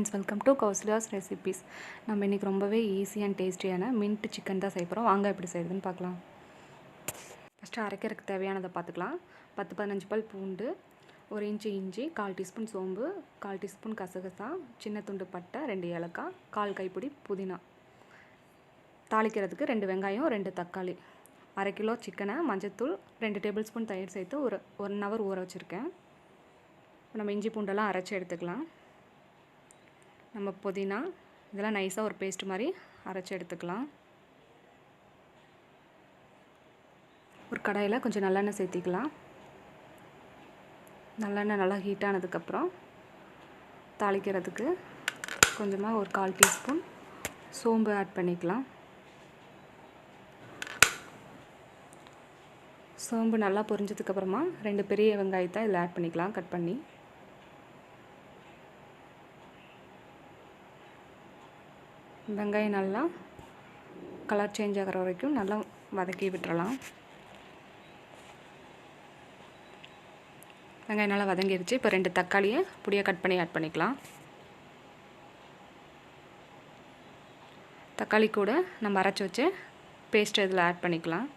Friends, welcome to Kausalya's recipes. நம்ம இன்றைக்கி ரொம்பவே ஈஸி அண்ட் டேஸ்டியான மின்ட் சிக்கன் தான் செய்ய போகிறோம். வாங்க எப்படி செய்யுதுன்னு பார்க்கலாம். ஃபஸ்ட்டு அரைக்கிறதுக்கு தேவையானதை பார்த்துக்கலாம். 10-15 பல் பூண்டு, 1 இன்ச்சு இஞ்சி, 1/4 டீஸ்பூன் சோம்பு, 1/4 டீஸ்பூன் கசகசா, சின்ன துண்டு பட்டை, 2 ஏலக்காய், 1/4 கைப்பிடி புதினா. தாளிக்கிறதுக்கு 2 வெங்காயம், 2 தக்காளி, 1/2 கிலோ சிக்கனை, மஞ்சத்தூள், 2 டேபிள் ஸ்பூன் தயிர் சேர்த்து ஒரு 1 ஹவர் ஊற வச்சுருக்கேன். நம்ம இஞ்சி பூண்டெல்லாம் அரைச்சி எடுத்துக்கலாம். நம்ம புதினா இதெல்லாம் நைஸாக ஒரு பேஸ்ட் மாதிரி அரைச்சி எடுத்துக்கலாம். ஒரு கடாயில் கொஞ்சம் நல்லெண்ணெய் சேர்த்திக்கலாம். நல்லெண்ணெய் நல்லா ஹீட் ஆனதுக்கப்புறம் தாளிக்கிறதுக்கு கொஞ்சமாக ஒரு 1/4 டீஸ்பூன் சோம்பு ஆட் பண்ணிக்கலாம். சோம்பு நல்லா பொரிஞ்சதுக்கப்புறமா 2 பெரிய வெங்காயத்தை இதில் ஆட் பண்ணிக்கலாம், கட் பண்ணி. வெங்காயம் நல்லா கலர் சேஞ்ச் ஆகிற வரைக்கும் நல்லா வதக்கி விட்டுறலாம். வெங்காயம் நல்லா வதங்கிடுச்சு. இப்போ 2 தக்காளியை பொடியாக கட் பண்ணி ஆட் பண்ணிக்கலாம். தக்காளி கூட நம்ம அரைச்சி வச்சு பேஸ்ட் இதில் ஆட் பண்ணிக்கலாம்.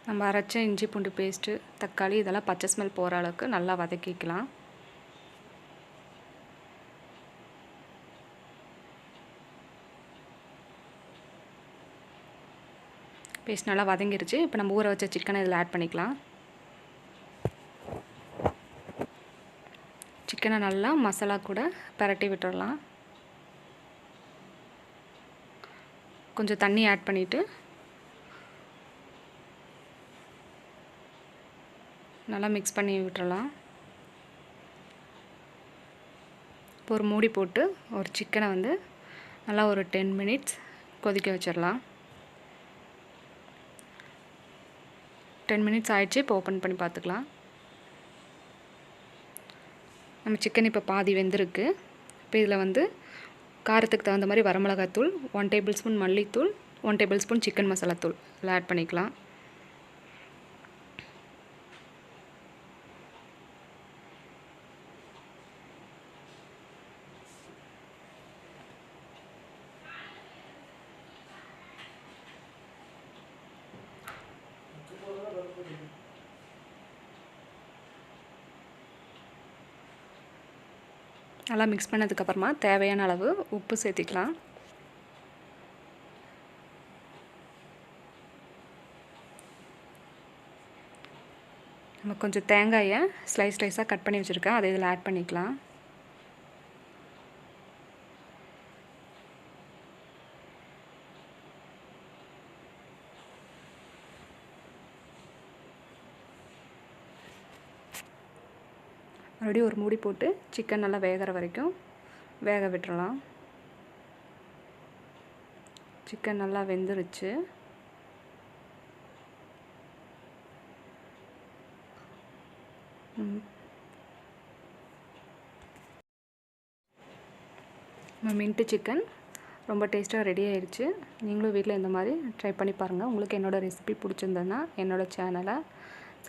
நம்ம அரைச்ச இஞ்சி பூண்டு பேஸ்ட்டு, தக்காளி இதெல்லாம் பச்சை ஸ்மெல் போகிற அளவுக்கு நல்லா வதக்கிக்கலாம். பேஸ்ட் நல்லா வதங்கிருச்சு. இப்போ நம்ம ஊற வச்ச சிக்கனை இதில் ஆட் பண்ணிக்கலாம். சிக்கனை நல்லா மசாலா கூட பரட்டி விட்டுடலாம். கொஞ்சம் தண்ணி ஆட் பண்ணிவிட்டு நல்லா மிக்ஸ் பண்ணி விட்டுறலாம். இப்போ ஒரு மூடி போட்டு ஒரு சிக்கனை வந்து நல்லா ஒரு 10 மினிட்ஸ் கொதிக்க வச்சிடலாம். 10 மினிட்ஸ் ஆயிடுச்சு. இப்போ ஓப்பன் பண்ணி பார்த்துக்கலாம். நம்ம சிக்கன் இப்போ பாதி வெந்திருக்கு. இப்போ இதில் வந்து காரத்துக்கு தகுந்த மாதிரி வரமிளகாத்தூள், 1 டேபிள் ஸ்பூன் மல்லித்தூள், 1 டேபிள் ஸ்பூன் சிக்கன் மசாலா தூள் இதில் ஆட் பண்ணிக்கலாம். நல்லா மிக்ஸ் பண்ணதுக்கப்புறமா தேவையான அளவு உப்பு சேர்த்திக்கலாம். நம்ம கொஞ்சம் தேங்காயை ஸ்லைஸாக கட் பண்ணி வச்சுருக்கேன், அதை இதில் ஆட் பண்ணிக்கலாம். மறுபடியும் ஒரு மூடி போட்டு சிக்கன் நல்லா வேகிற வரைக்கும் வேக விட்டுறலாம். சிக்கன் நல்லா வெந்துருச்சு. மின்ட்டு சிக்கன் ரொம்ப டேஸ்ட்டாக ரெடி ஆயிடுச்சு. நீங்களும் வீட்டில் இந்த மாதிரி ட்ரை பண்ணி பாருங்கள். உங்களுக்கு என்னோடய ரெசிபி பிடிச்சிருந்ததுன்னா என்னோடய சேனலை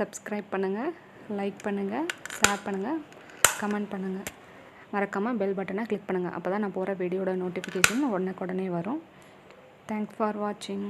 சப்ஸ்கிரைப் பண்ணுங்கள், லைக் பண்ணுங்கள், ஷேர் பண்ணுங்கள், கமெண்ட் பண்ணுங்கள். மறக்காமல் பெல் பட்டனை கிளிக் பண்ணுங்கள். அப்போ தான் நான் போகிற வீடியோட நோட்டிஃபிகேஷன் உடனே வரும். தேங்க்ஸ் ஃபார் வாட்சிங்.